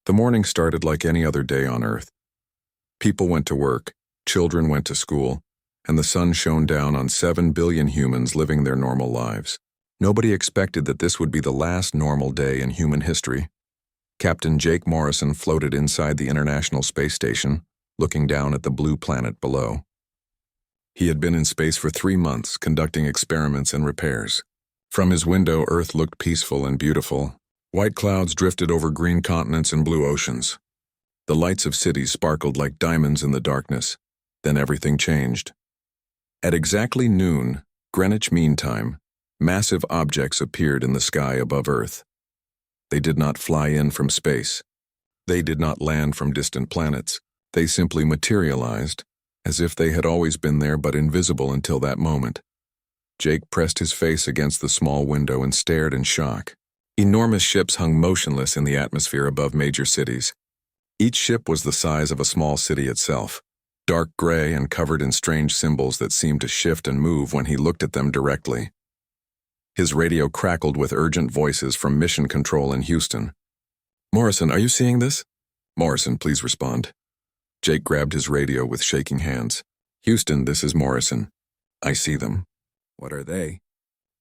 The morning started like any other day on Earth. People went to work, children went to school, and the sun shone down on 7 billion humans living their normal lives. Nobody expected that this would be the last normal day in human history. Captain Jake Morrison floated inside the International Space Station, looking down at the blue planet below. He had been in space for 3 months, conducting experiments and repairs. From his window, Earth looked peaceful and beautiful. White clouds drifted over green continents and blue oceans. The lights of cities sparkled like diamonds in the darkness. Then everything changed. At exactly noon, Greenwich Mean Time, massive objects appeared in the sky above Earth. They did not fly in from space. They did not land from distant planets. They simply materialized, as if they had always been there but invisible until that moment. Jake pressed his face against the small window and stared in shock. Enormous ships hung motionless in the atmosphere above major cities. Each ship was the size of a small city itself, dark gray and covered in strange symbols that seemed to shift and move when he looked at them directly. His radio crackled with urgent voices from Mission Control in Houston. "Morrison, are you seeing this?" "Morrison, please respond." Jake grabbed his radio with shaking hands. "Houston, this is Morrison. I see them." "What are they?"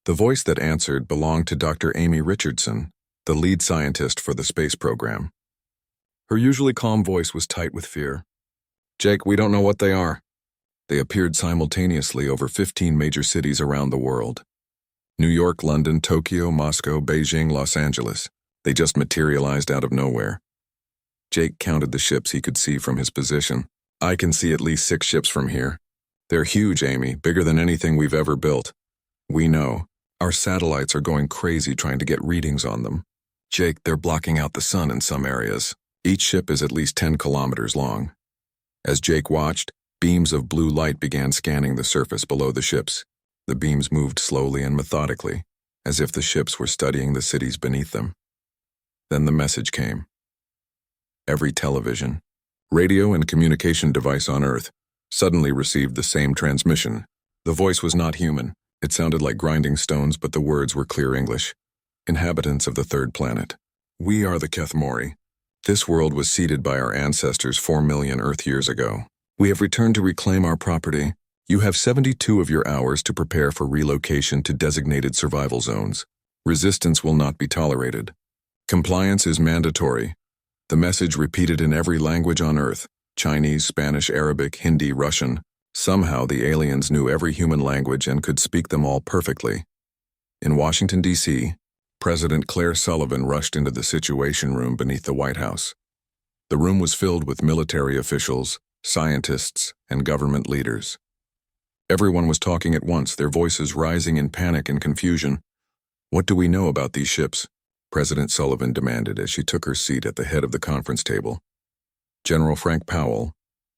The voice that answered belonged to Dr. Amy Richardson, the lead scientist for the space program. Her usually calm voice was tight with fear. "Jake, we don't know what they are." They appeared simultaneously over 15 major cities around the world. New York, London, Tokyo, Moscow, Beijing, Los Angeles. They just materialized out of nowhere. Jake counted the ships he could see from his position. "I can see at least 6 ships from here. They're huge, Amy, bigger than anything we've ever built." "We know. Our satellites are going crazy trying to get readings on them." "Jake, they're blocking out the sun in some areas. Each ship is at least 10 kilometers long." As Jake watched, beams of blue light began scanning the surface below the ships. The beams moved slowly and methodically, as if the ships were studying the cities beneath them. Then the message came. Every television, radio, and communication device on Earth suddenly received the same transmission. The voice was not human. It sounded like grinding stones, but the words were clear English. "Inhabitants of the third planet, we are the Kethmori. This world was seeded by our ancestors 4 million Earth years ago. We have returned to reclaim our property. You have 72 of your hours to prepare for relocation to designated survival zones. Resistance will not be tolerated. Compliance is mandatory." The message repeated in every language on Earth: Chinese, Spanish, Arabic, Hindi, Russian. Somehow the aliens knew every human language and could speak them all perfectly. In Washington, D.C., President Claire Sullivan rushed into the Situation Room beneath the White House. The room was filled with military officials, scientists, and government leaders. Everyone was talking at once, their voices rising in panic and confusion. "What do we know about these ships?" President Sullivan demanded as she took her seat at the head of the conference table. General Frank Powell,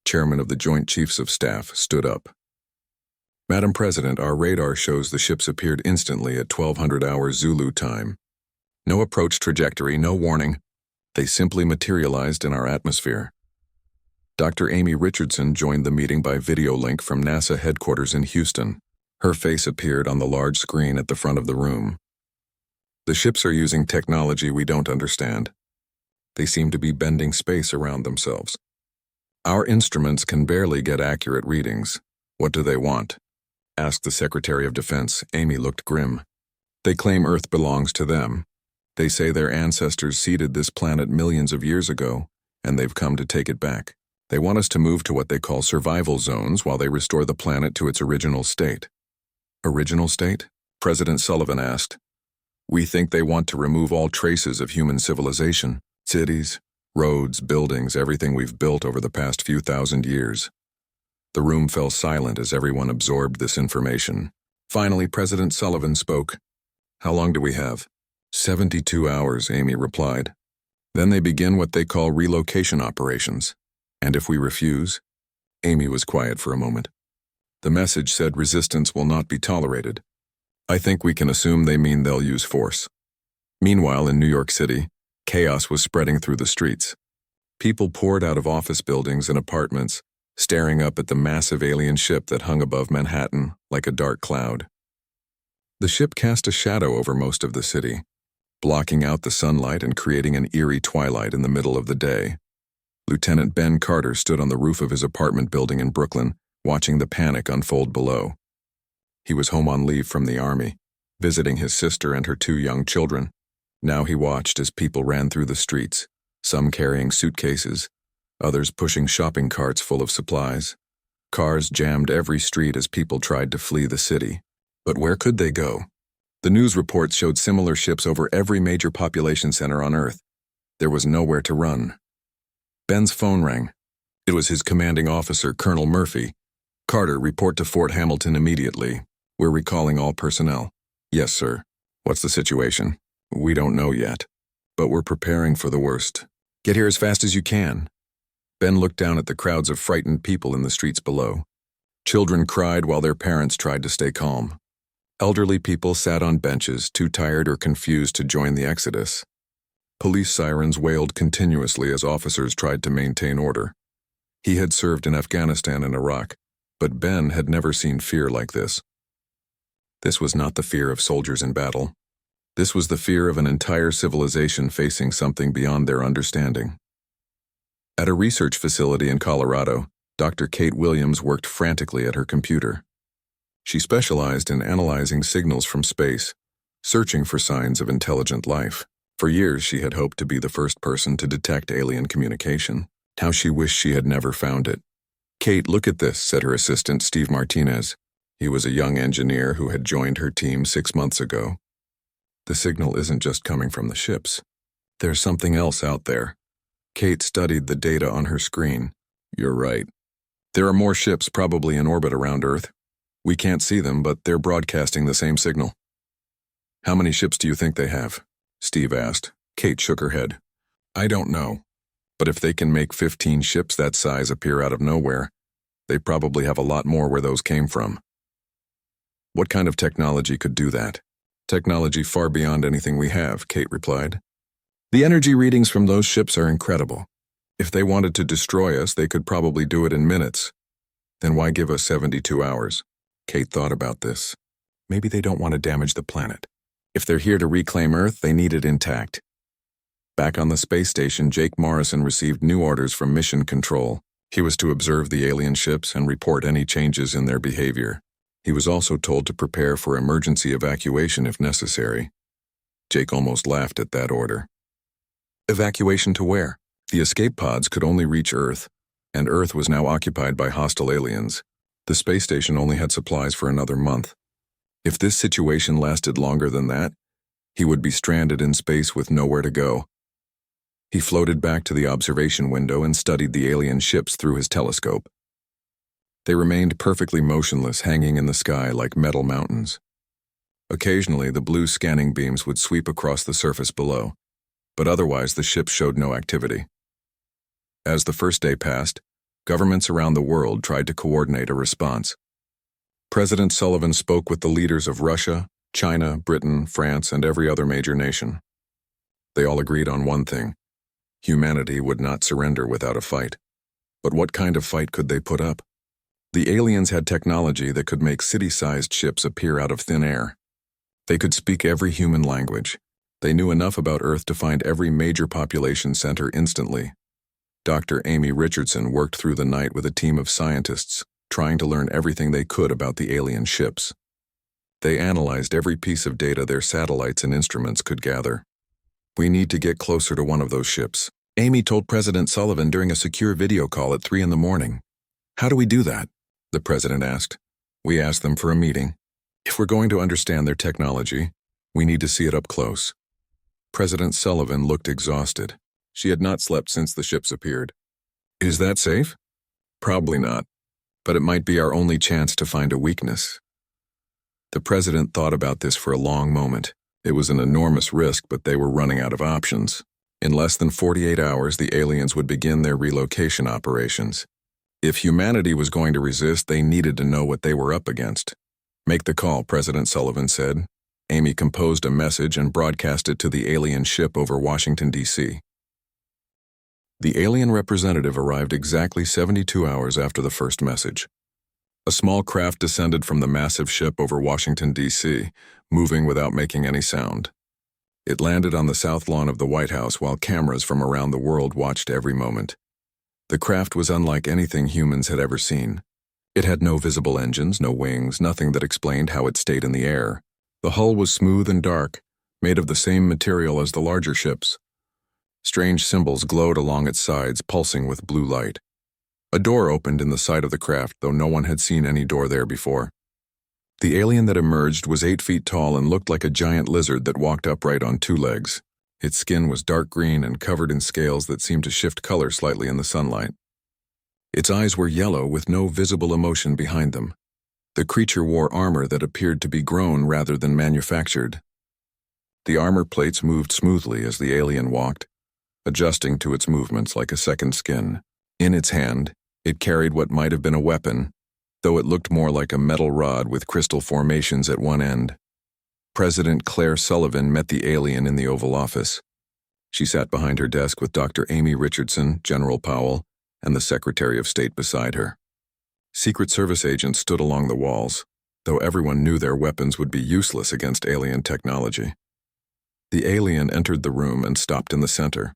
chairman of the Joint Chiefs of Staff, stood up. "Madam President, our radar shows the ships appeared instantly at 1200 hours Zulu time. No approach trajectory, no warning. They simply materialized in our atmosphere." Dr. Amy Richardson joined the meeting by video link from NASA headquarters in Houston. Her face appeared on the large screen at the front of the room. "The ships are using technology we don't understand. They seem to be bending space around themselves. Our instruments can barely get accurate readings. What do they want?" asked the Secretary of Defense. Amy looked grim. "They claim Earth belongs to them. They say their ancestors seeded this planet millions of years ago, and they've come to take it back. They want us to move to what they call survival zones while they restore the planet to its original state." "Original state?" President Sullivan asked. "We think they want to remove all traces of human civilization, cities, roads, buildings, everything we've built over the past few thousand years." The room fell silent as everyone absorbed this information. Finally, President Sullivan spoke. "How long do we have?" 72 hours, Amy replied. "Then they begin what they call relocation operations. And if we refuse?" Amy was quiet for a moment. "The message said resistance will not be tolerated. I think we can assume they mean they'll use force." Meanwhile, in New York City, chaos was spreading through the streets. People poured out of office buildings and apartments, staring up at the massive alien ship that hung above Manhattan like a dark cloud. The ship cast a shadow over most of the city. blocking out the sunlight and creating an eerie twilight in the middle of the day. Lieutenant Ben Carter stood on the roof of his apartment building in Brooklyn, watching the panic unfold below. He was home on leave from the Army, visiting his sister and her 2 young children. Now he watched as people ran through the streets, some carrying suitcases, others pushing shopping carts full of supplies. Cars jammed every street as people tried to flee the city. But where could they go? The news reports showed similar ships over every major population center on Earth. There was nowhere to run. Ben's phone rang. It was his commanding officer, Colonel Murphy. "Carter, report to Fort Hamilton immediately. We're recalling all personnel." "Yes, sir." "What's the situation?" "We don't know yet, but we're preparing for the worst. Get here as fast as you can." Ben looked down at the crowds of frightened people in the streets below. Children cried while their parents tried to stay calm. Elderly people sat on benches, too tired or confused to join the exodus. Police sirens wailed continuously as officers tried to maintain order. He had served in Afghanistan and Iraq, but Ben had never seen fear like this. This was not the fear of soldiers in battle. This was the fear of an entire civilization facing something beyond their understanding. At a research facility in Colorado, Dr. Kate Williams worked frantically at her computer. She specialized in analyzing signals from space, searching for signs of intelligent life. For years, she had hoped to be the first person to detect alien communication. How she wished she had never found it. "Kate, look at this," said her assistant, Steve Martinez. He was a young engineer who had joined her team 6 months ago. "The signal isn't just coming from the ships. There's something else out there." Kate studied the data on her screen. "You're right. There are more ships probably in orbit around Earth. We can't see them, but they're broadcasting the same signal." "How many ships do you think they have?" Steve asked. Kate shook her head. "I don't know. But if they can make 15 ships that size appear out of nowhere, they probably have a lot more where those came from." "What kind of technology could do that?" "Technology far beyond anything we have," Kate replied. "The energy readings from those ships are incredible. If they wanted to destroy us, they could probably do it in minutes. Then why give us 72 hours? Kate thought about this. Maybe they don't want to damage the planet. If they're here to reclaim Earth, they need it intact. Back on the space station, Jake Morrison received new orders from Mission Control. He was to observe the alien ships and report any changes in their behavior. He was also told to prepare for emergency evacuation if necessary. Jake almost laughed at that order. Evacuation to where? The escape pods could only reach Earth, and Earth was now occupied by hostile aliens. The space station only had supplies for another month. If this situation lasted longer than that, he would be stranded in space with nowhere to go. He floated back to the observation window and studied the alien ships through his telescope. They remained perfectly motionless, hanging in the sky like metal mountains. Occasionally, the blue scanning beams would sweep across the surface below, but otherwise the ships showed no activity. As the first day passed, governments around the world tried to coordinate a response. President Sullivan spoke with the leaders of Russia, China, Britain, France, and every other major nation. They all agreed on one thing: humanity would not surrender without a fight. But what kind of fight could they put up? The aliens had technology that could make city-sized ships appear out of thin air. They could speak every human language. They knew enough about Earth to find every major population center instantly. Dr. Amy Richardson worked through the night with a team of scientists, trying to learn everything they could about the alien ships. They analyzed every piece of data their satellites and instruments could gather. "We need to get closer to one of those ships," Amy told President Sullivan during a secure video call at 3 in the morning. "How do we do that?" the president asked. "We asked them for a meeting. If we're going to understand their technology, we need to see it up close." President Sullivan looked exhausted. She had not slept since the ships appeared. "Is that safe?" "Probably not, but it might be our only chance to find a weakness." The president thought about this for a long moment. It was an enormous risk, but they were running out of options. In less than 48 hours, the aliens would begin their relocation operations. If humanity was going to resist, they needed to know what they were up against. "Make the call," President Sullivan said. Amy composed a message and broadcast it to the alien ship over Washington, D.C. The alien representative arrived exactly 72 hours after the first message. A small craft descended from the massive ship over Washington, D.C., moving without making any sound. It landed on the south lawn of the White House while cameras from around the world watched every moment. The craft was unlike anything humans had ever seen. It had no visible engines, no wings, nothing that explained how it stayed in the air. The hull was smooth and dark, made of the same material as the larger ships. Strange symbols glowed along its sides, pulsing with blue light. A door opened in the side of the craft, though no one had seen any door there before. The alien that emerged was 8 feet tall and looked like a giant lizard that walked upright on 2 legs. Its skin was dark green and covered in scales that seemed to shift color slightly in the sunlight. Its eyes were yellow with no visible emotion behind them. The creature wore armor that appeared to be grown rather than manufactured. The armor plates moved smoothly as the alien walked, adjusting to its movements like a second skin. In its hand, it carried what might have been a weapon, though it looked more like a metal rod with crystal formations at one end. President Claire Sullivan met the alien in the Oval Office. She sat behind her desk with Dr. Amy Richardson, General Powell, and the Secretary of State beside her. Secret Service agents stood along the walls, though everyone knew their weapons would be useless against alien technology. The alien entered the room and stopped in the center.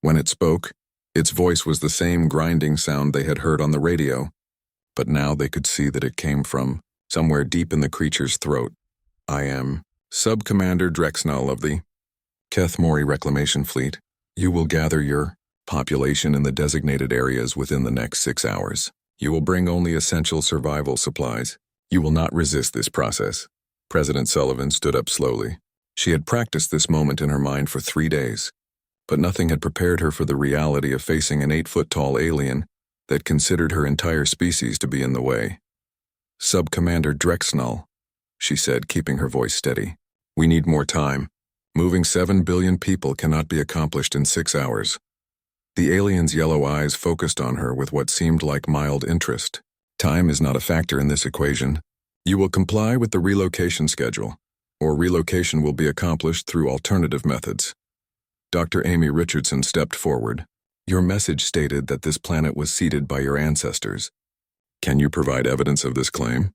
When it spoke, its voice was the same grinding sound they had heard on the radio, but now they could see that it came from somewhere deep in the creature's throat. I am Sub-Commander Drexnall of the Kethmori Reclamation Fleet. You will gather your population in the designated areas within the next 6 hours. You will bring only essential survival supplies. You will not resist this process. President Sullivan stood up slowly. She had practiced this moment in her mind for 3 days, but nothing had prepared her for the reality of facing an 8-foot-tall alien that considered her entire species to be in the way. Sub-Commander Drexnall, she said, keeping her voice steady. We need more time. Moving 7 billion people cannot be accomplished in 6 hours. The alien's yellow eyes focused on her with what seemed like mild interest. Time is not a factor in this equation. You will comply with the relocation schedule, or relocation will be accomplished through alternative methods. Dr. Amy Richardson stepped forward. Your message stated that this planet was seeded by your ancestors. Can you provide evidence of this claim?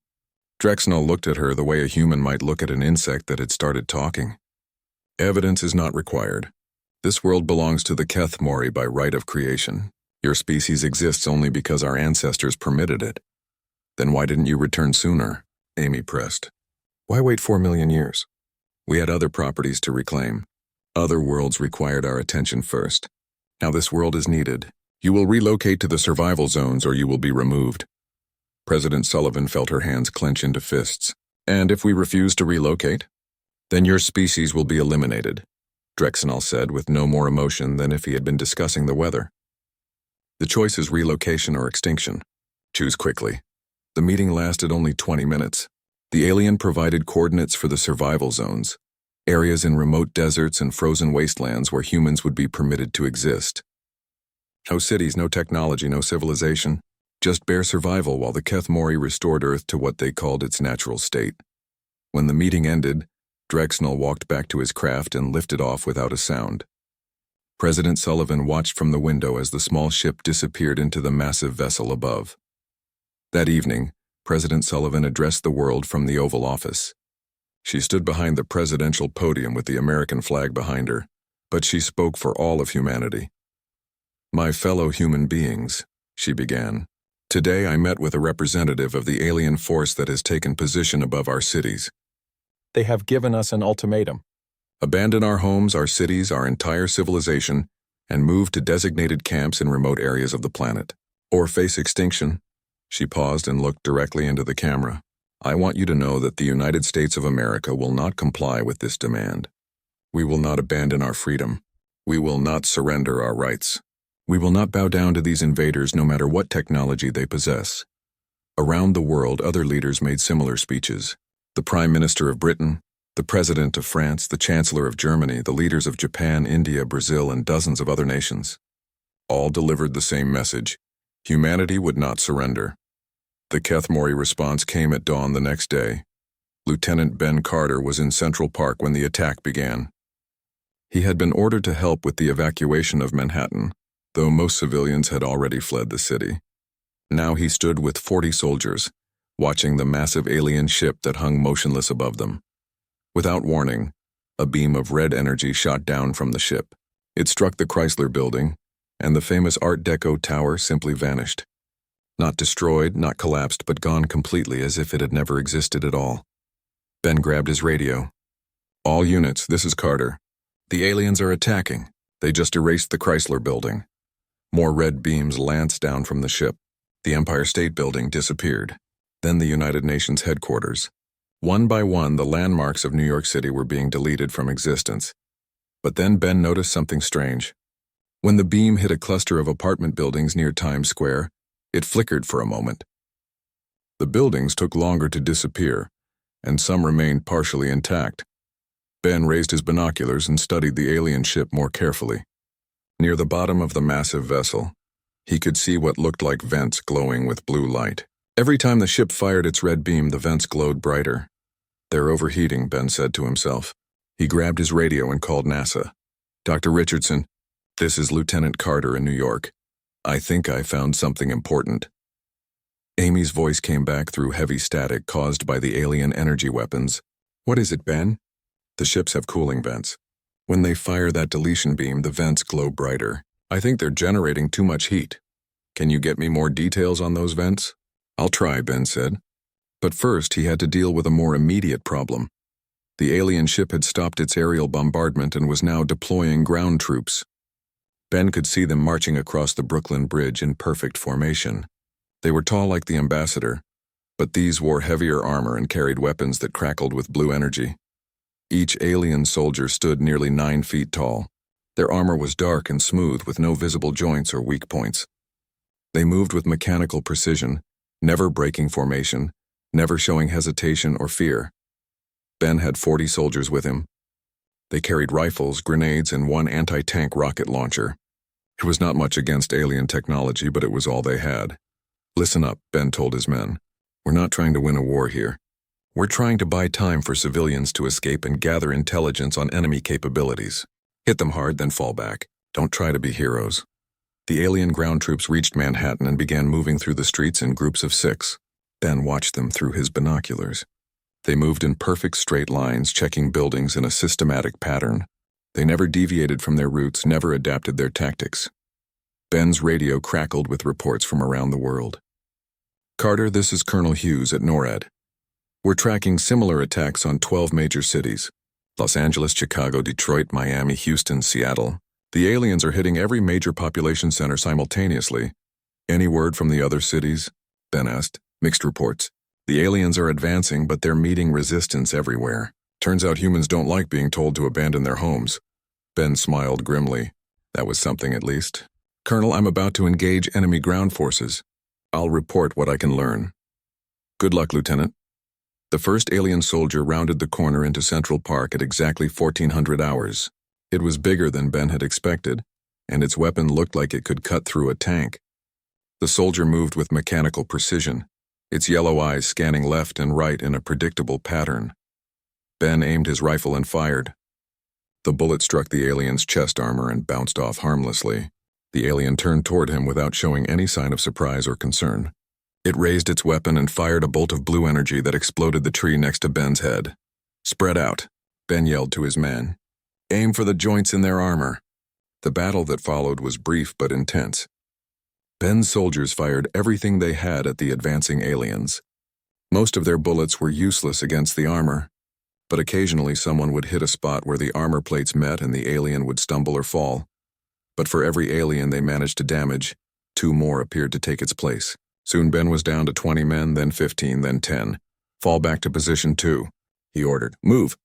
Drexnall looked at her the way a human might look at an insect that had started talking. Evidence is not required. This world belongs to the Kethmori by right of creation. Your species exists only because our ancestors permitted it. Then why didn't you return sooner? Amy pressed. Why wait 4 million years? We had other properties to reclaim. Other worlds required our attention first. Now this world is needed. You will relocate to the survival zones or you will be removed. President Sullivan felt her hands clench into fists. And if we refuse to relocate? Then your species will be eliminated, Drexnall said with no more emotion than if he had been discussing the weather. The choice is relocation or extinction. Choose quickly. The meeting lasted only 20 minutes. The alien provided coordinates for the survival zones, areas in remote deserts and frozen wastelands where humans would be permitted to exist. No cities, no technology, no civilization, just bare survival while the Kethmori restored Earth to what they called its natural state. When the meeting ended, Drexnall walked back to his craft and lifted off without a sound. President Sullivan watched from the window as the small ship disappeared into the massive vessel above. That evening, President Sullivan addressed the world from the Oval Office. She stood behind the presidential podium with the American flag behind her, but she spoke for all of humanity. My fellow human beings, she began. Today I met with a representative of the alien force that has taken position above our cities. They have given us an ultimatum. Abandon our homes, our cities, our entire civilization, and move to designated camps in remote areas of the planet. Or face extinction. She paused and looked directly into the camera. I want you to know that the United States of America will not comply with this demand. We will not abandon our freedom. We will not surrender our rights. We will not bow down to these invaders no matter what technology they possess. Around the world, other leaders made similar speeches. The Prime Minister of Britain, the President of France, the Chancellor of Germany, the leaders of Japan, India, Brazil, and dozens of other nations. All delivered the same message. Humanity would not surrender. The Kethmori response came at dawn the next day. Lieutenant Ben Carter was in Central Park when the attack began. He had been ordered to help with the evacuation of Manhattan, though most civilians had already fled the city. Now he stood with 40 soldiers, watching the massive alien ship that hung motionless above them. Without warning, A beam of red energy shot down from the ship. It struck the Chrysler Building, and the famous Art Deco tower simply vanished. Not destroyed, not collapsed, but gone completely as if it had never existed at all. Ben grabbed his radio. "All units, this is Carter. The aliens are attacking. They just erased the Chrysler Building." More red beams lanced down from the ship. The Empire State Building disappeared. Then the United Nations headquarters. One by one, the landmarks of New York City were being deleted from existence. But then Ben noticed something strange. When the beam hit a cluster of apartment buildings near Times Square, it flickered for a moment. The buildings took longer to disappear, and some remained partially intact. Ben raised his binoculars and studied the alien ship more carefully. Near the bottom of the massive vessel, he could see what looked like vents glowing with blue light. Every time the ship fired its red beam, the vents glowed brighter. "They're overheating," Ben said to himself. He grabbed his radio and called NASA. "Dr. Richardson, this is Lieutenant Carter in New York. I think I found something important." Amy's voice came back through heavy static caused by the alien energy weapons. "What is it, Ben?" "The ships have cooling vents. When they fire that deletion beam, the vents glow brighter. I think they're generating too much heat. Can you get me more details on those vents?" "I'll try," Ben said. But first, he had to deal with a more immediate problem. The alien ship had stopped its aerial bombardment and was now deploying ground troops. Ben could see them marching across the Brooklyn Bridge in perfect formation. They were tall like the ambassador, but these wore heavier armor and carried weapons that crackled with blue energy. Each alien soldier stood nearly 9 feet tall. Their armor was dark and smooth with no visible joints or weak points. They moved with mechanical precision, never breaking formation, never showing hesitation or fear. Ben had 40 soldiers with him. They carried rifles, grenades, and one anti-tank rocket launcher. It was not much against alien technology, but it was all they had. "Listen up," Ben told his men. "We're not trying to win a war here. We're trying to buy time for civilians to escape and gather intelligence on enemy capabilities. Hit them hard, then fall back. Don't try to be heroes." The alien ground troops reached Manhattan and began moving through the streets in groups of 6. Ben watched them through his binoculars. They moved in perfect straight lines, checking buildings in a systematic pattern. They never deviated from their routes, never adapted their tactics. Ben's radio crackled with reports from around the world. "Carter, this is Colonel Hughes at NORAD. We're tracking similar attacks on 12 major cities: Los Angeles, Chicago, Detroit, Miami, Houston, Seattle. The aliens are hitting every major population center simultaneously." "Any word from the other cities?" Ben asked. "Mixed reports. The aliens are advancing, but they're meeting resistance everywhere. Turns out humans don't like being told to abandon their homes." Ben smiled grimly. That was something, at least. "Colonel, I'm about to engage enemy ground forces. I'll report what I can learn." "Good luck, Lieutenant." The first alien soldier rounded the corner into Central Park at exactly 1400 hours. It was bigger than Ben had expected, and its weapon looked like it could cut through a tank. The soldier moved with mechanical precision, its yellow eyes scanning left and right in a predictable pattern. Ben aimed his rifle and fired. The bullet struck the alien's chest armor and bounced off harmlessly. The alien turned toward him without showing any sign of surprise or concern. It raised its weapon and fired a bolt of blue energy that exploded the tree next to Ben's head. "Spread out," Ben yelled to his men. "Aim for the joints in their armor." The battle that followed was brief but intense. Ben's soldiers fired everything they had at the advancing aliens. Most of their bullets were useless against the armor, but occasionally someone would hit a spot where the armor plates met and the alien would stumble or fall. But for every alien they managed to damage, 2 more appeared to take its place. Soon Ben was down to 20 men, then 15, then 10. "Fall back to position 2, he ordered. "Move."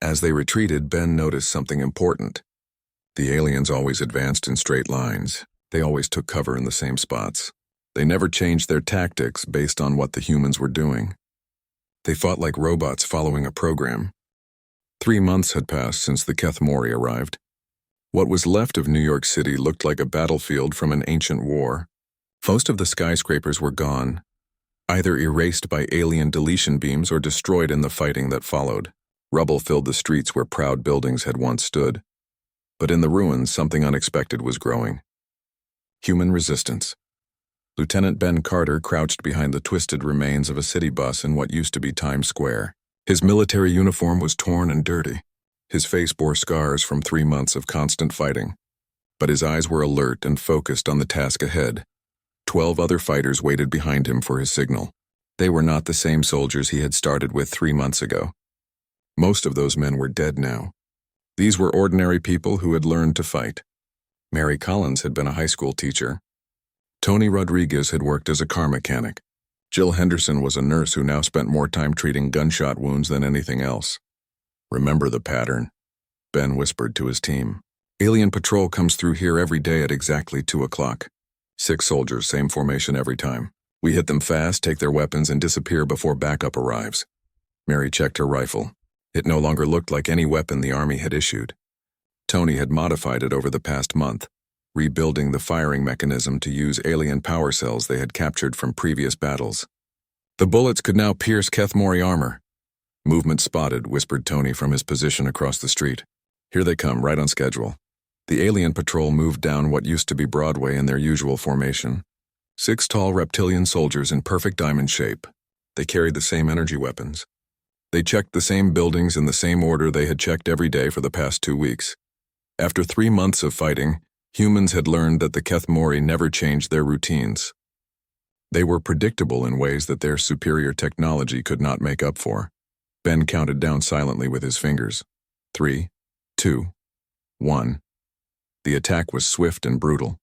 As they retreated, Ben noticed something important. The aliens always advanced in straight lines. They always took cover in the same spots. They never changed their tactics based on what the humans were doing. They fought like robots following a program. 3 months had passed since the Keth Mori arrived. What was left of New York City looked like a battlefield from an ancient war. Most of the skyscrapers were gone, either erased by alien deletion beams or destroyed in the fighting that followed. Rubble filled the streets where proud buildings had once stood. But in the ruins, something unexpected was growing. Human resistance. Lieutenant Ben Carter crouched behind the twisted remains of a city bus in what used to be Times Square. His military uniform was torn and dirty. His face bore scars from 3 months of constant fighting, but his eyes were alert and focused on the task ahead. 12 other fighters waited behind him for his signal. They were not the same soldiers he had started with 3 months ago. Most of those men were dead now. These were ordinary people who had learned to fight. Mary Collins had been a high school teacher. Tony Rodriguez had worked as a car mechanic. Jill Henderson was a nurse who now spent more time treating gunshot wounds than anything else. "Remember the pattern," Ben whispered to his team. "Alien patrol comes through here every day at exactly 2 o'clock. 6 soldiers, same formation every time. We hit them fast, take their weapons, and disappear before backup arrives." Mary checked her rifle. It no longer looked like any weapon the Army had issued. Tony had modified it over the past month, rebuilding the firing mechanism to use alien power cells they had captured from previous battles. The bullets could now pierce Kethmori armor. "Movement spotted," whispered Tony from his position across the street. "Here they come, right on schedule." The alien patrol moved down what used to be Broadway in their usual formation. 6 tall reptilian soldiers in perfect diamond shape. They carried the same energy weapons. They checked the same buildings in the same order they had checked every day for the past 2 weeks. After 3 months of fighting, humans had learned that the Kethmori never changed their routines. They were predictable in ways that their superior technology could not make up for. Ben counted down silently with his fingers. 3, 2, 1. The attack was swift and brutal.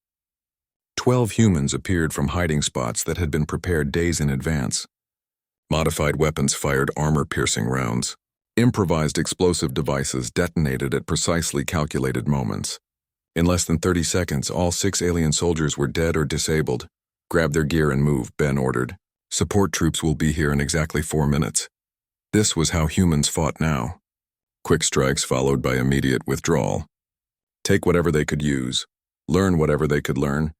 12 humans appeared from hiding spots that had been prepared days in advance. Modified weapons fired armor-piercing rounds. Improvised explosive devices detonated at precisely calculated moments. In less than 30 seconds, all 6 alien soldiers were dead or disabled. "Grab their gear and move," Ben ordered. "Support troops will be here in exactly 4 minutes." This was how humans fought now. Quick strikes followed by immediate withdrawal. Take whatever they could use, learn whatever they could learn,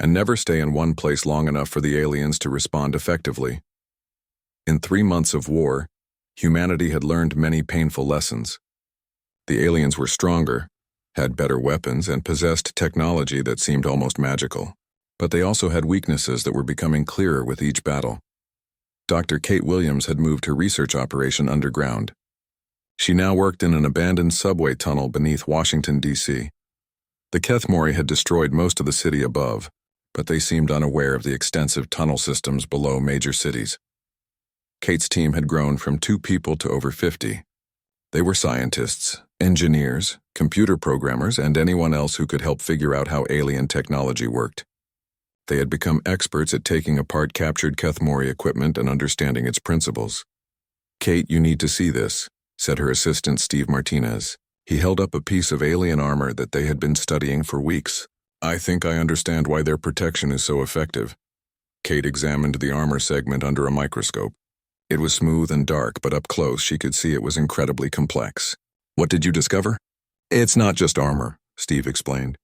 and never stay in one place long enough for the aliens to respond effectively. In 3 months of war, humanity had learned many painful lessons. The aliens were stronger, had better weapons, and possessed technology that seemed almost magical. But they also had weaknesses that were becoming clearer with each battle. Dr. Kate Williams had moved her research operation underground. She now worked in an abandoned subway tunnel beneath Washington, D.C. The Kethmori had destroyed most of the city above, but they seemed unaware of the extensive tunnel systems below major cities. Kate's team had grown from 2 people to over 50. They were scientists, engineers, computer programmers, and anyone else who could help figure out how alien technology worked. They had become experts at taking apart captured Kethmori equipment and understanding its principles. "Kate, you need to see this," said her assistant Steve Martinez. He held up a piece of alien armor that they had been studying for weeks. "I think I understand why their protection is so effective." Kate examined the armor segment under a microscope. It was smooth and dark, but up close she could see it was incredibly complex. "What did you discover?" "It's not just armor," Steve explained.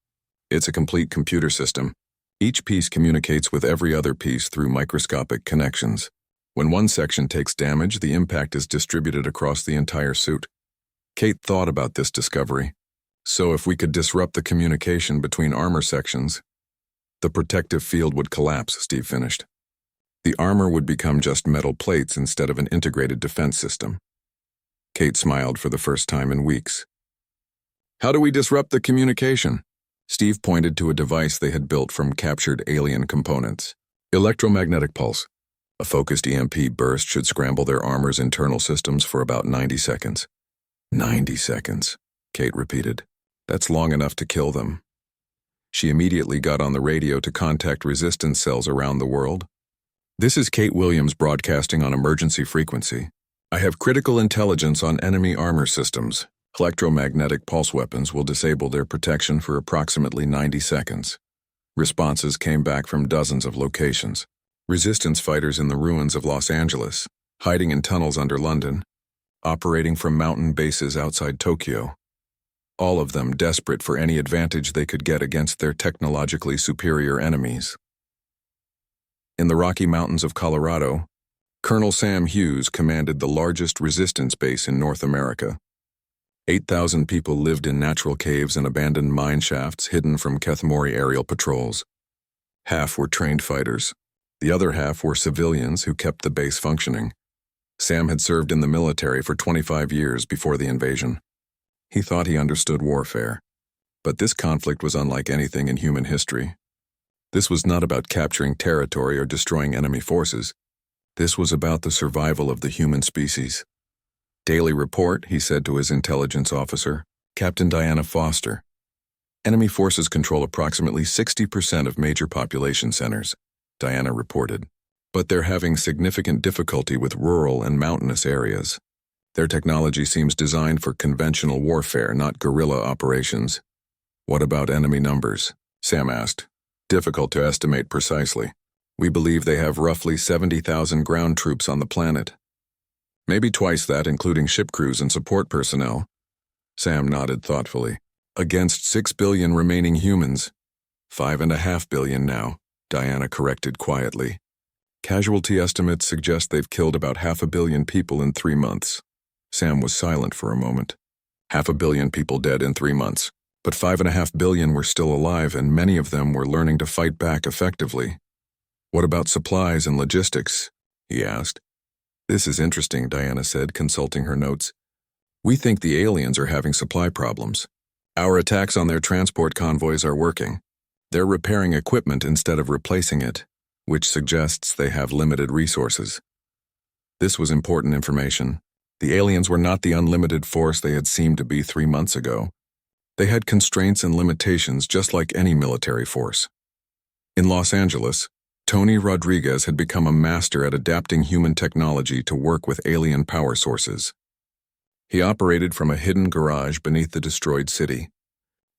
"It's a complete computer system. Each piece communicates with every other piece through microscopic connections. When one section takes damage, the impact is distributed across the entire suit." Kate thought about this discovery. So if we could disrupt the communication between armor sections, the protective field would collapse, Steve finished. The armor would become just metal plates instead of an integrated defense system. Kate smiled for the first time in weeks. "How do we disrupt the communication?" Steve pointed to a device they had built from captured alien components. "Electromagnetic pulse. A focused EMP burst should scramble their armor's internal systems for about 90 seconds. 90 seconds, Kate repeated. That's long enough to kill them. She immediately got on the radio to contact resistance cells around the world. "This is Kate Williams broadcasting on emergency frequency. I have critical intelligence on enemy armor systems. Electromagnetic pulse weapons will disable their protection for approximately 90 seconds. Responses came back from dozens of locations. Resistance fighters in the ruins of Los Angeles, hiding in tunnels under London, operating from mountain bases outside Tokyo. All of them desperate for any advantage they could get against their technologically superior enemies. In the Rocky Mountains of Colorado, Colonel Sam Hughes commanded the largest resistance base in North America. 8,000 people lived in natural caves and abandoned mine shafts hidden from Kethmori aerial patrols. Half were trained fighters. The other half were civilians who kept the base functioning. Sam had served in the military for 25 years before the invasion. He thought he understood warfare. But this conflict was unlike anything in human history. This was not about capturing territory or destroying enemy forces. This was about the survival of the human species. "Daily report," he said to his intelligence officer, Captain Diana Foster. "Enemy forces control approximately 60% of major population centers," Diana reported. "But they're having significant difficulty with rural and mountainous areas. Their technology seems designed for conventional warfare, not guerrilla operations." "What about enemy numbers?" Sam asked. "Difficult to estimate precisely. We believe they have roughly 70,000 ground troops on the planet. Maybe twice that, including ship crews and support personnel." Sam nodded thoughtfully. "Against 6 billion remaining humans. 5.5 billion now," Diana corrected quietly. "Casualty estimates suggest they've killed about 500 million people in 3 months." Sam was silent for a moment. 500 million people dead in 3 months. But 5.5 billion were still alive, and many of them were learning to fight back effectively. "What about supplies and logistics?" he asked. "This is interesting," Diana said, consulting her notes. "We think the aliens are having supply problems. Our attacks on their transport convoys are working. They're repairing equipment instead of replacing it, which suggests they have limited resources." This was important information. The aliens were not the unlimited force they had seemed to be 3 months ago. They had constraints and limitations just like any military force. In Los Angeles, Tony Rodriguez had become a master at adapting human technology to work with alien power sources. He operated from a hidden garage beneath the destroyed city.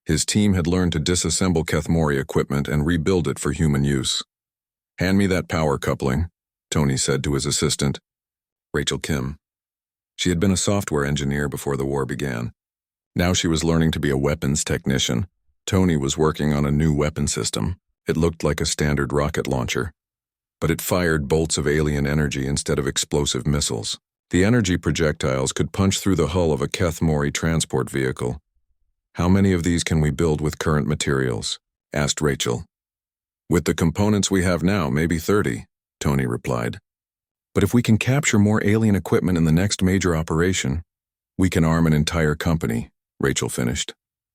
His team had learned to disassemble Kethmori equipment and rebuild it for human use. "Hand me that power coupling," Tony said to his assistant, Rachel Kim. She had been a software engineer before the war began. Now she was learning to be a weapons technician. Tony was working on a new weapon system. It looked like a standard rocket launcher, but it fired bolts of alien energy instead of explosive missiles. The energy projectiles could punch through the hull of a Kethmori transport vehicle. "How many of these can we build with current materials?" asked Rachel. "With the components we have now, maybe 30, Tony replied. "But if we can capture more alien equipment in the next major operation, we can arm an entire company," Rachel finished.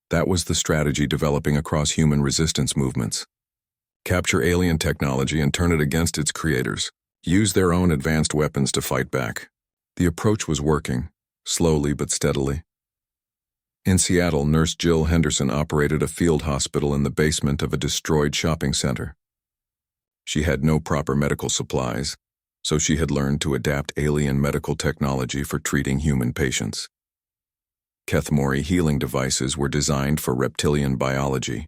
That was the strategy developing across human resistance movements. Capture alien technology and turn it against its creators. Use their own advanced weapons to fight back. The approach was working, slowly but steadily. In Seattle, Nurse Jill Henderson operated a field hospital in the basement of a destroyed shopping center. She had no proper medical supplies, so she had learned to adapt alien medical technology for treating human patients. Kethmori healing devices were designed for reptilian biology,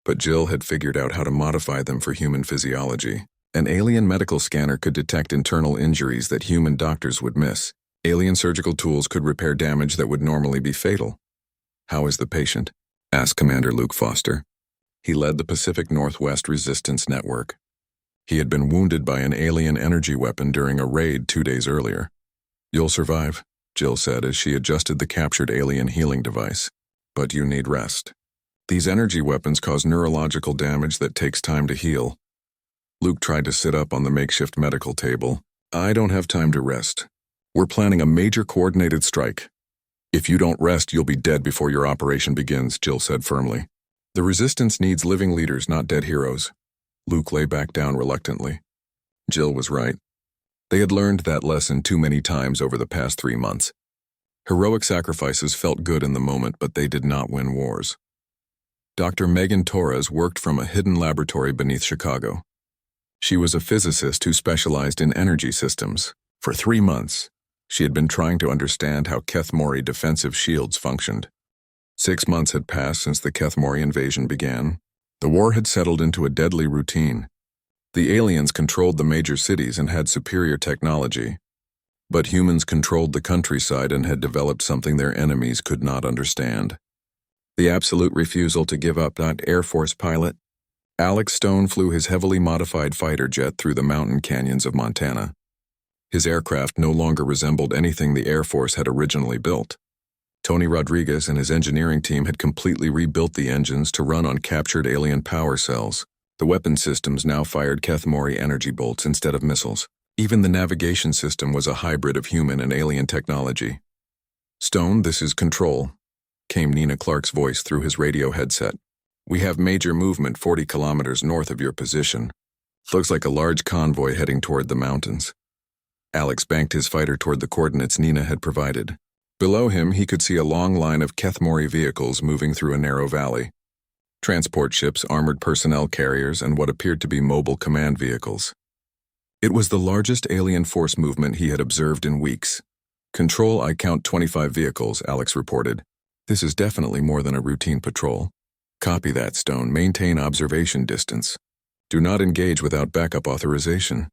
but Jill had figured out how to modify them for human physiology. An alien medical scanner could detect internal injuries that human doctors would miss. Alien surgical tools could repair damage that would normally be fatal. "How is the patient?" asked Commander Luke Foster. He led the Pacific Northwest Resistance Network. He had been wounded by an alien energy weapon during a raid 2 days earlier. "You'll survive," Jill said as she adjusted the captured alien healing device. "But you need rest. These energy weapons cause neurological damage that takes time to heal." Luke tried to sit up on the makeshift medical table. "I don't have time to rest. We're planning a major coordinated strike. If you don't rest, you'll be dead before your operation begins," Jill said firmly. "The Resistance needs living leaders, not dead heroes." Luke lay back down reluctantly. Jill was right. They had learned that lesson too many times over the past 3 months. Heroic sacrifices felt good in the moment, but they did not win wars. Dr. Megan Torres worked from a hidden laboratory beneath Chicago. She was a physicist who specialized in energy systems. For 3 months, she had been trying to understand how Kethmori defensive shields functioned. 6 months had passed since the Kethmori invasion began. The war had settled into a deadly routine. The aliens controlled the major cities and had superior technology, but humans controlled the countryside and had developed something their enemies could not understand. The absolute refusal to give up. Air Force pilot Alex Stone flew his heavily modified fighter jet through the mountain canyons of Montana. His aircraft no longer resembled anything the Air Force had originally built. Tony Rodriguez and his engineering team had completely rebuilt the engines to run on captured alien power cells. The weapon systems now fired Kethmori energy bolts instead of missiles. Even the navigation system was a hybrid of human and alien technology. "Stone, this is Control. came Nina Clark's voice through his radio headset. "We have major movement 40 kilometers north of your position. Looks like a large convoy heading toward the mountains." Alex banked his fighter toward the coordinates Nina had provided. Below him, he could see a long line of Kethmori vehicles moving through a narrow valley. Transport ships, armored personnel carriers, and what appeared to be mobile command vehicles. It was the largest alien force movement he had observed in weeks. "Control, I count 25 vehicles," Alex reported. "This is definitely more than a routine patrol." "Copy that, Stone. Maintain observation distance. Do not engage without backup authorization."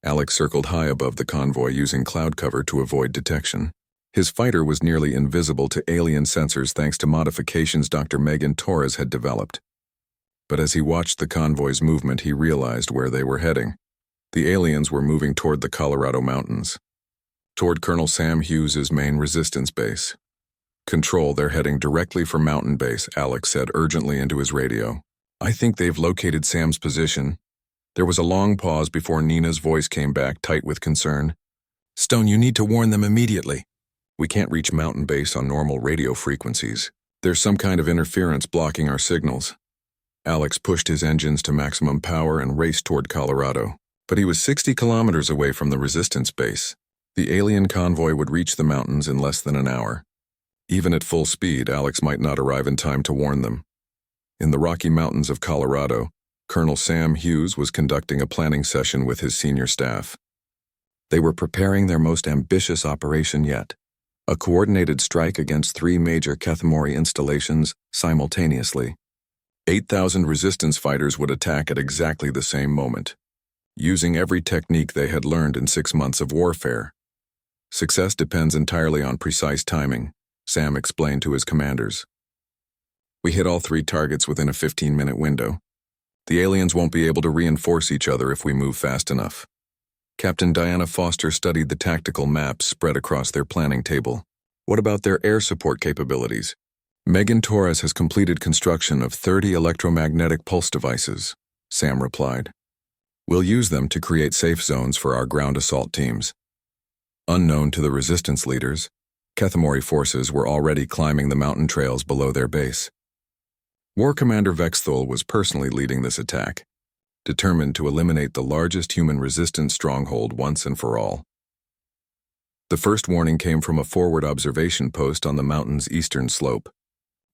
Alex circled high above the convoy using cloud cover to avoid detection. His fighter was nearly invisible to alien sensors thanks to modifications Dr. Megan Torres had developed. But as he watched the convoy's movement, he realized where they were heading. The aliens were moving toward the Colorado Mountains, toward Colonel Sam Hughes's main resistance base. "Control, they're heading directly for Mountain Base," Alex said urgently into his radio. "I think they've located Sam's position." There was a long pause before Nina's voice came back, tight with concern. "Stone, you need to warn them immediately." "We can't reach Mountain Base on normal radio frequencies. There's some kind of interference blocking our signals." Alex pushed his engines to maximum power and raced toward Colorado. But he was 60 kilometers away from the resistance base. The alien convoy would reach the mountains in less than an hour. Even at full speed, Alex might not arrive in time to warn them. In the Rocky Mountains of Colorado, Colonel Sam Hughes was conducting a planning session with his senior staff. They were preparing their most ambitious operation yet, a coordinated strike against 3 major Kethmori installations simultaneously. 8,000 resistance fighters would attack at exactly the same moment, using every technique they had learned in 6 months of warfare. "Success depends entirely on precise timing," Sam explained to his commanders. "We hit all 3 targets within a 15-minute window. The aliens won't be able to reinforce each other if we move fast enough." Captain Diana Foster studied the tactical maps spread across their planning table. "What about their air support capabilities?" "Megan Torres has completed construction of 30 electromagnetic pulse devices," Sam replied. "We'll use them to create safe zones for our ground assault teams." Unknown to the resistance leaders, Kethmori forces were already climbing the mountain trails below their base. War Commander Vexthul was personally leading this attack, determined to eliminate the largest human resistance stronghold once and for all. The first warning came from a forward observation post on the mountain's eastern slope.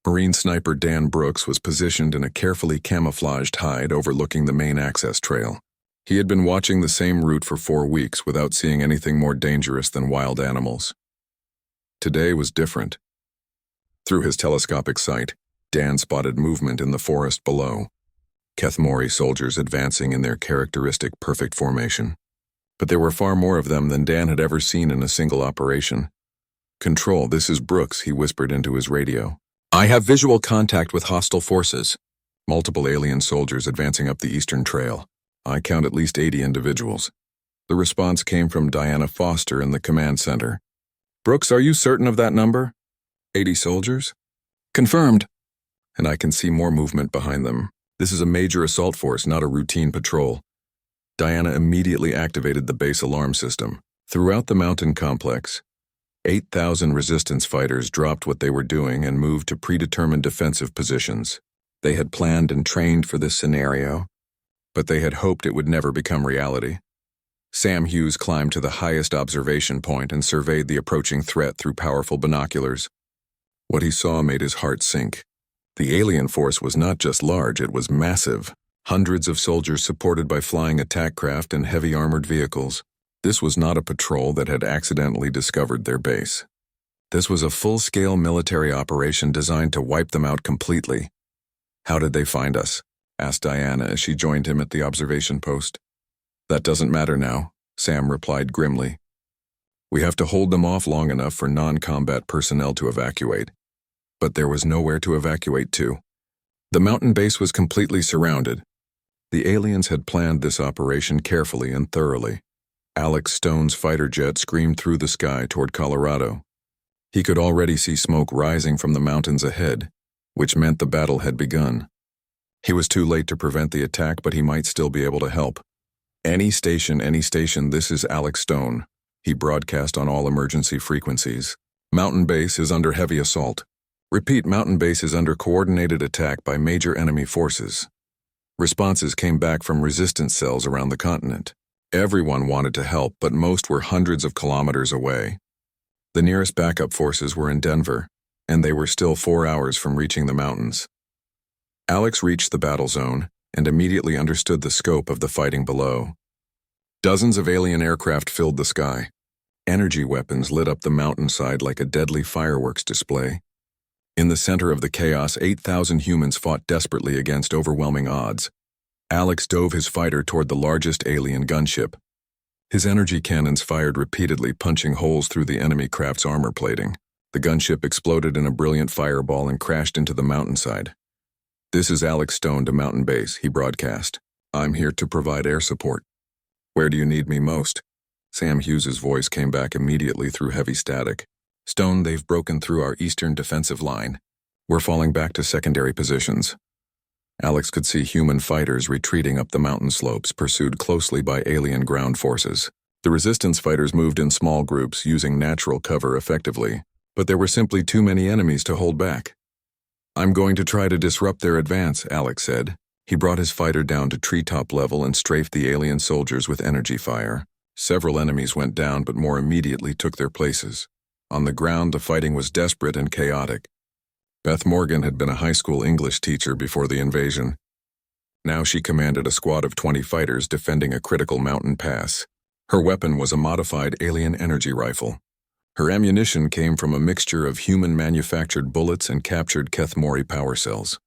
Marine sniper Dan Brooks was positioned in a carefully camouflaged hide overlooking the main access trail. He had been watching the same route for 4 weeks without seeing anything more dangerous than wild animals. Today was different. Through his telescopic sight, Dan spotted movement in the forest below. Kethmori soldiers advancing in their characteristic perfect formation. But there were far more of them than Dan had ever seen in a single operation. "Control, this is Brooks," he whispered into his radio. "I have visual contact with hostile forces." Multiple alien soldiers advancing up the eastern trail. "I count at least 80 individuals." The response came from Diana Foster in the command center. "Brooks, are you certain of that number?" 80 soldiers? "Confirmed." "And I can see more movement behind them. This is a major assault force, not a routine patrol." Diana immediately activated the base alarm system. Throughout the mountain complex, 8,000 resistance fighters dropped what they were doing and moved to predetermined defensive positions. They had planned and trained for this scenario, but they had hoped it would never become reality. Sam Hughes climbed to the highest observation point and surveyed the approaching threat through powerful binoculars. What he saw made his heart sink. The alien force was not just large, it was massive. Hundreds of soldiers supported by flying attack craft and heavy armored vehicles. This was not a patrol that had accidentally discovered their base. This was a full-scale military operation designed to wipe them out completely. "How did they find us?" asked Diana as she joined him at the observation post. "That doesn't matter now," Sam replied grimly. "We have to hold them off long enough for non-combat personnel to evacuate." But there was nowhere to evacuate to. The mountain base was completely surrounded. The aliens had planned this operation carefully and thoroughly. Alex Stone's fighter jet screamed through the sky toward Colorado. He could already see smoke rising from the mountains ahead, which meant the battle had begun. He was too late to prevent the attack, but he might still be able to help. Any station, this is Alex Stone," he broadcast on all emergency frequencies. "Mountain base is under heavy assault. Repeat, mountain base is under coordinated attack by major enemy forces. Responses came back from resistance cells around the continent. Everyone wanted to help, but most were hundreds of kilometers away. The nearest backup forces were in Denver, and they were still 4 hours from reaching the mountains. Alex reached the battle zone and immediately understood the scope of the fighting below. Dozens of alien aircraft filled the sky. Energy weapons lit up the mountainside like a deadly fireworks display. In the center of the chaos, 8,000 humans fought desperately against overwhelming odds. Alex dove his fighter toward the largest alien gunship. His energy cannons fired repeatedly, punching holes through the enemy craft's armor plating. The gunship exploded in a brilliant fireball and crashed into the mountainside. "This is Alex Stone to Mountain Base," he broadcast. "I'm here to provide air support." "Where do you need me most?" Sam Hughes's voice came back immediately through heavy static. "Stone, they've broken through our eastern defensive line. We're falling back to secondary positions." Alex could see human fighters retreating up the mountain slopes, pursued closely by alien ground forces. The resistance fighters moved in small groups, using natural cover effectively, but there were simply too many enemies to hold back. "I'm going to try to disrupt their advance," Alex said. He brought his fighter down to treetop level and strafed the alien soldiers with energy fire. Several enemies went down, but more immediately took their places. On the ground, the fighting was desperate and chaotic. Beth Morgan had been a high school English teacher before the invasion. Now she commanded a squad of 20 fighters defending a critical mountain pass. Her weapon was a modified alien energy rifle. Her ammunition came from a mixture of human-manufactured bullets and captured Keth-Mori power cells.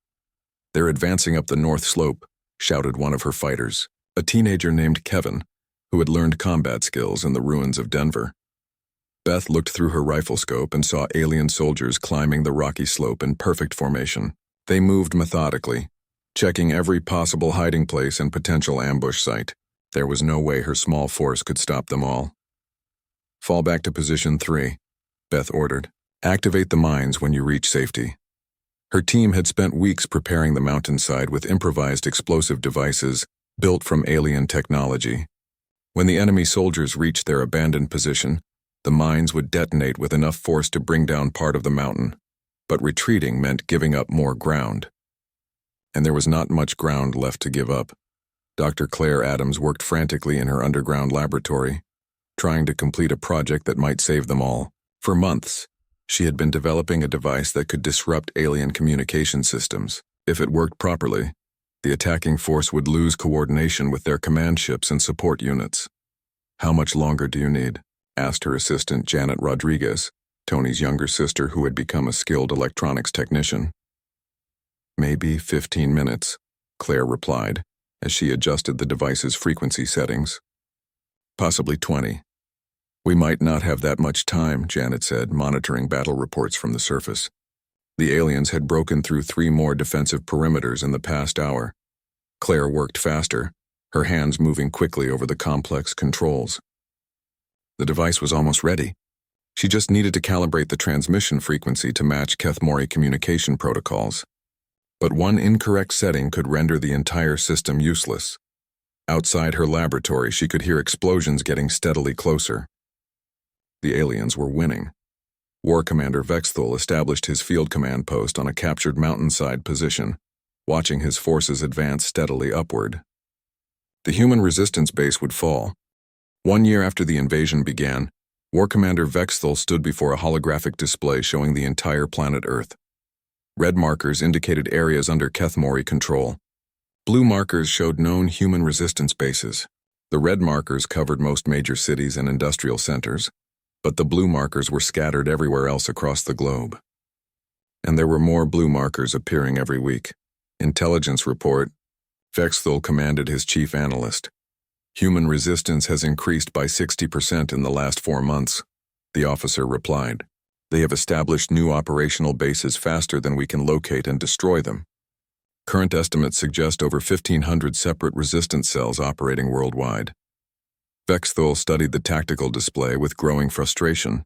"They're advancing up the north slope," shouted one of her fighters, a teenager named Kevin, who had learned combat skills in the ruins of Denver. Beth looked through her rifle scope and saw alien soldiers climbing the rocky slope in perfect formation. They moved methodically, checking every possible hiding place and potential ambush site. There was no way her small force could stop them all. "Fall back to position 3, Beth ordered. "Activate the mines when you reach safety." Her team had spent weeks preparing the mountainside with improvised explosive devices built from alien technology. When the enemy soldiers reached their abandoned position, the mines would detonate with enough force to bring down part of the mountain, but retreating meant giving up more ground. And there was not much ground left to give up. Dr. Claire Adams worked frantically in her underground laboratory, trying to complete a project that might save them all. For months, she had been developing a device that could disrupt alien communication systems. If it worked properly, the attacking force would lose coordination with their command ships and support units. "How much longer do you need?" asked her assistant Janet Rodriguez, Tony's younger sister who had become a skilled electronics technician. "Maybe 15 minutes, Claire replied, as she adjusted the device's frequency settings. "Possibly 20. "We might not have that much time," Janet said, monitoring battle reports from the surface. The aliens had broken through 3 more defensive perimeters in the past hour. Claire worked faster, her hands moving quickly over the complex controls. The device was almost ready. She just needed to calibrate the transmission frequency to match Keth-Mori communication protocols. But one incorrect setting could render the entire system useless. Outside her laboratory, she could hear explosions getting steadily closer. The aliens were winning. War Commander Vexthul established his field command post on a captured mountainside position, watching his forces advance steadily upward. The human resistance base would fall. 1 year after the invasion began, War Commander Vexthul stood before a holographic display showing the entire planet Earth. Red markers indicated areas under Keth-Mori control. Blue markers showed known human resistance bases. The red markers covered most major cities and industrial centers, but the blue markers were scattered everywhere else across the globe. And there were more blue markers appearing every week. Intelligence report. Vexthul commanded his chief analyst. "Human resistance has increased by 60% in the last 4 months, the officer replied. "They have established new operational bases faster than we can locate and destroy them. Current estimates suggest over 1,500 separate resistance cells operating worldwide." Vexthul studied the tactical display with growing frustration.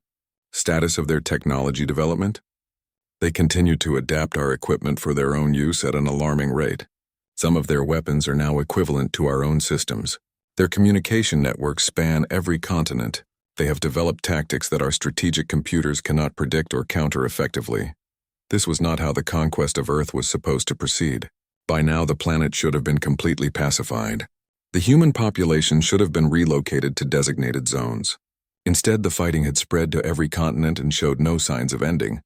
Status of their technology development? "They continue to adapt our equipment for their own use at an alarming rate. Some of their weapons are now equivalent to our own systems. Their communication networks span every continent. They have developed tactics that our strategic computers cannot predict or counter effectively. This was not how the conquest of Earth was supposed to proceed. By now, the planet should have been completely pacified. The human population should have been relocated to designated zones. Instead, the fighting had spread to every continent and showed no signs of ending.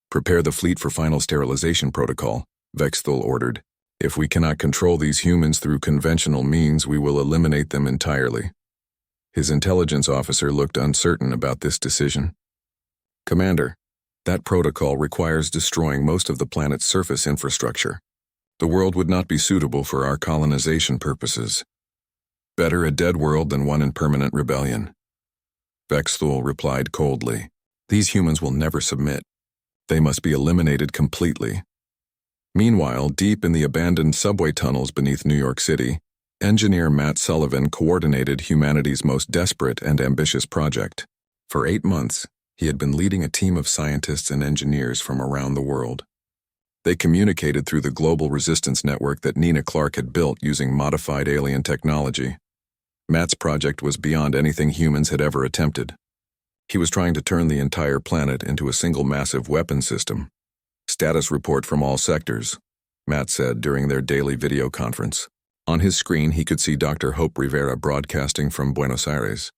"Prepare the fleet for final sterilization protocol," Vexthul ordered. "If we cannot control these humans through conventional means, we will eliminate them entirely." His intelligence officer looked uncertain about this decision. "Commander, that protocol requires destroying most of the planet's surface infrastructure. The world would not be suitable for our colonization purposes. Better a dead world than one in permanent rebellion." Vexthul replied coldly. "These humans will never submit. They must be eliminated completely." Meanwhile, deep in the abandoned subway tunnels beneath New York City, engineer Matt Sullivan coordinated humanity's most desperate and ambitious project. For 8 months, he had been leading a team of scientists and engineers from around the world. They communicated through the global resistance network that Nina Clark had built using modified alien technology. Matt's project was beyond anything humans had ever attempted. He was trying to turn the entire planet into a single massive weapon system. "Status report from all sectors," Matt said during their daily video conference. On his screen, he could see Dr. Hope Rivera broadcasting from Buenos Aires,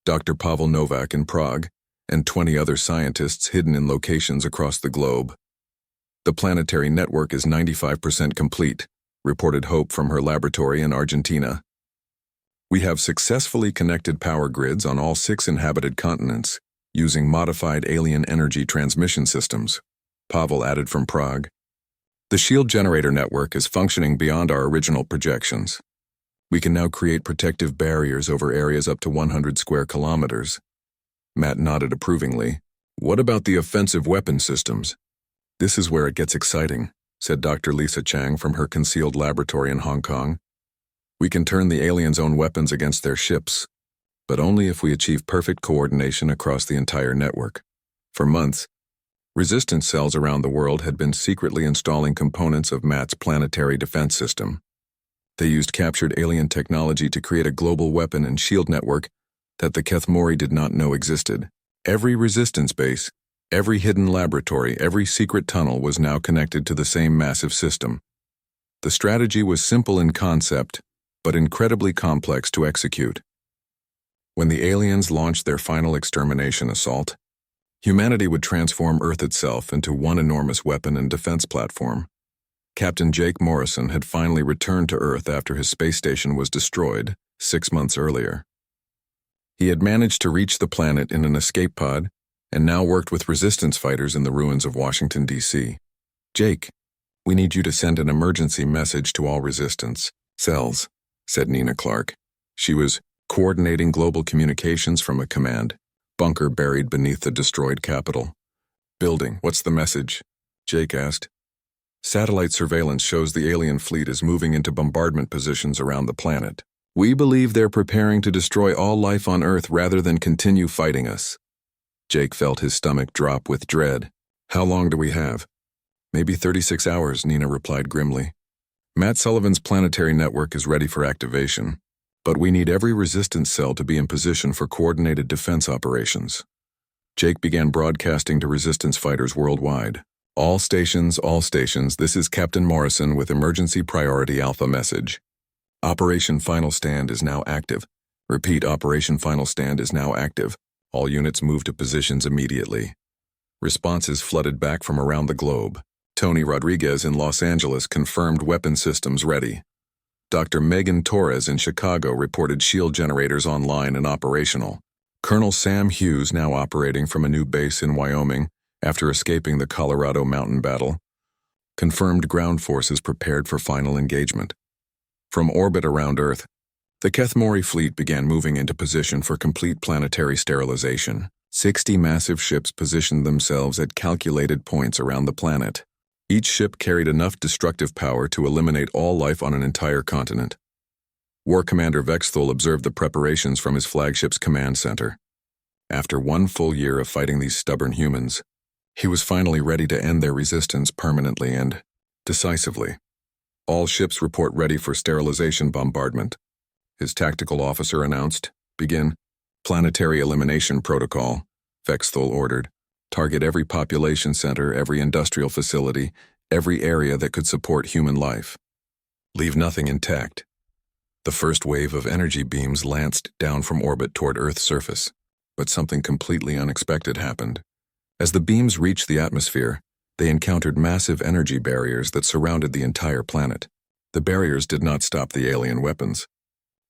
Dr. Pavel Novak in Prague, and 20 other scientists hidden in locations across the globe. "The planetary network is 95% complete," reported Hope from her laboratory in Argentina. "We have successfully connected power grids on all 6 inhabited continents using modified alien energy transmission systems," Pavel added from Prague. "The shield generator network is functioning beyond our original projections. We can now create protective barriers over areas up to 100 square kilometers." Matt nodded approvingly. "What about the offensive weapon systems?" "This is where it gets exciting," said Dr. Lisa Chang from her concealed laboratory in Hong Kong. "We can turn the aliens' own weapons against their ships, but only if we achieve perfect coordination across the entire network." For months, resistance cells around the world had been secretly installing components of Matt's planetary defense system. They used captured alien technology to create a global weapon and shield network that the Kethmori did not know existed. Every resistance base, every hidden laboratory, every secret tunnel was now connected to the same massive system. The strategy was simple in concept, but incredibly complex to execute. When the aliens launched their final extermination assault, humanity would transform Earth itself into one enormous weapon and defense platform. Captain Jake Morrison had finally returned to Earth after his space station was destroyed 6 months earlier. He had managed to reach the planet in an escape pod and now worked with resistance fighters in the ruins of Washington, D.C. "Jake, we need you to send an emergency message to all resistance cells," said Nina Clark. She was coordinating global communications from a command bunker buried beneath the destroyed capital. "Building, what's the message?" Jake asked. "Satellite surveillance shows the alien fleet is moving into bombardment positions around the planet. We believe they're preparing to destroy all life on Earth rather than continue fighting us." Jake felt his stomach drop with dread. "How long do we have?" "Maybe 36 hours, Nina replied grimly. "Matt Sullivan's planetary network is ready for activation, but we need every resistance cell to be in position for coordinated defense operations." Jake began broadcasting to resistance fighters worldwide. All stations, this is Captain Morrison with emergency priority alpha message. Operation Final Stand is now active. Repeat, Operation Final Stand is now active. All units move to positions immediately." Responses flooded back from around the globe. Tony Rodriguez in Los Angeles confirmed weapon systems ready. Dr. Megan Torres in Chicago reported shield generators online and operational. Colonel Sam Hughes now operating from a new base in Wyoming after escaping the Colorado mountain battle. Confirmed ground forces prepared for final engagement. From orbit around Earth, the Kethmori fleet began moving into position for complete planetary sterilization. 60 massive ships positioned themselves at calculated points around the planet. Each ship carried enough destructive power to eliminate all life on an entire continent. War Commander Vexthul observed the preparations from his flagship's command center. After 1 full year of fighting these stubborn humans, he was finally ready to end their resistance permanently and decisively. "All ships report ready for sterilization bombardment," his tactical officer announced. "Begin planetary elimination protocol," Vexthul ordered. Target every population center, every industrial facility, every area that could support human life. Leave nothing intact. The first wave of energy beams lanced down from orbit toward Earth's surface, but something completely unexpected happened. As the beams reached the atmosphere, they encountered massive energy barriers that surrounded the entire planet. The barriers did not stop the alien weapons,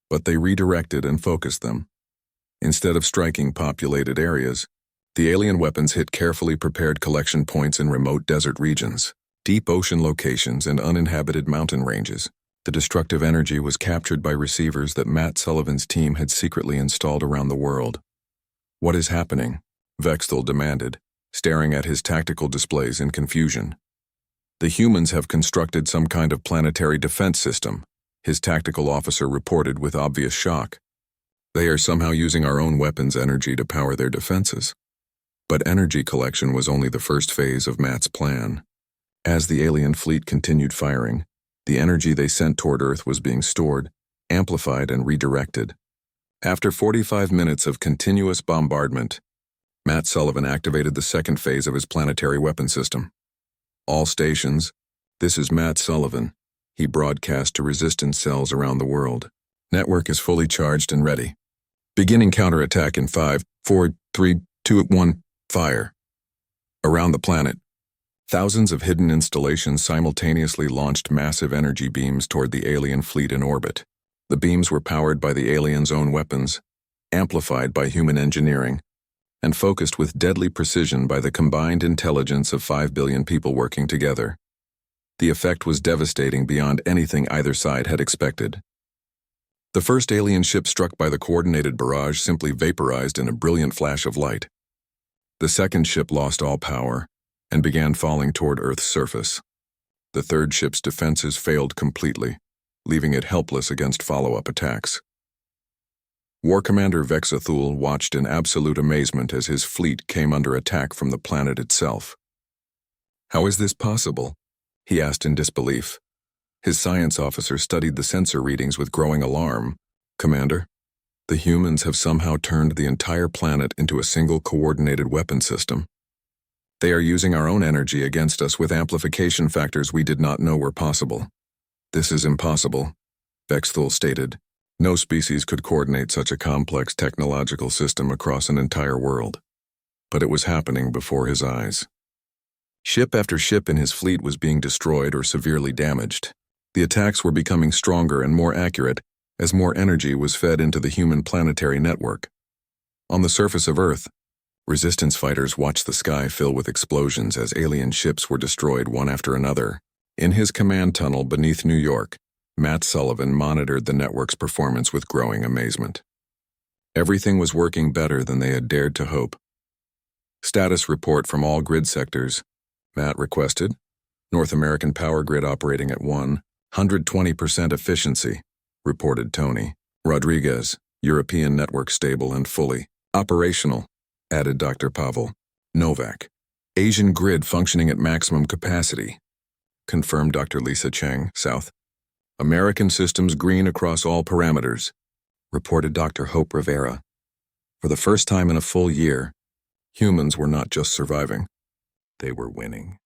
but they redirected and focused them. Instead of striking populated areas, the alien weapons hit carefully prepared collection points in remote desert regions, deep ocean locations, and uninhabited mountain ranges. The destructive energy was captured by receivers that Matt Sullivan's team had secretly installed around the world. "What is happening?" Vexthal demanded, staring at his tactical displays in confusion. "The humans have constructed some kind of planetary defense system," his tactical officer reported with obvious shock. "They are somehow using our own weapons' energy to power their defenses." But energy collection was only the first phase of Matt's plan. As the alien fleet continued firing, the energy they sent toward Earth was being stored, amplified, and redirected. After 45 minutes of continuous bombardment, Matt Sullivan activated the second phase of his planetary weapon system. "All stations, this is Matt Sullivan," he broadcast to resistance cells around the world. "Network is fully charged and ready. Beginning counterattack in 5, 4, 3, 2, 1, fire." Around the planet, thousands of hidden installations simultaneously launched massive energy beams toward the alien fleet in orbit. The beams were powered by the aliens' own weapons, amplified by human engineering, and focused with deadly precision by the combined intelligence of 5 billion people working together. The effect was devastating beyond anything either side had expected. The first alien ship struck by the coordinated barrage simply vaporized in a brilliant flash of light. The second ship lost all power and began falling toward Earth's surface. The third ship's defenses failed completely, leaving it helpless against follow-up attacks. War Commander Vexthal watched in absolute amazement as his fleet came under attack from the planet itself. "How is this possible?" he asked in disbelief. His science officer studied the sensor readings with growing alarm. "Commander, the humans have somehow turned the entire planet into a single coordinated weapon system. They are using our own energy against us with amplification factors we did not know were possible." "This is impossible," Vexthal stated. "No species could coordinate such a complex technological system across an entire world." But it was happening before his eyes. Ship after ship in his fleet was being destroyed or severely damaged. The attacks were becoming stronger and more accurate as more energy was fed into the human planetary network. On the surface of Earth, resistance fighters watched the sky fill with explosions as alien ships were destroyed one after another. In his command tunnel beneath New York, Matt Sullivan monitored the network's performance with growing amazement. Everything was working better than they had dared to hope. "Status report from all grid sectors," Matt requested. "North American power grid operating at 120% efficiency," reported Tony. "Rodriguez, European network stable and fully operational," added Dr. Pavel. "Novak, Asian grid functioning at maximum capacity," confirmed Dr. Lisa Cheng, South. "American systems green across all parameters," reported Dr. Hope Rivera. For the first time in a full year, humans were not just surviving, they were winning.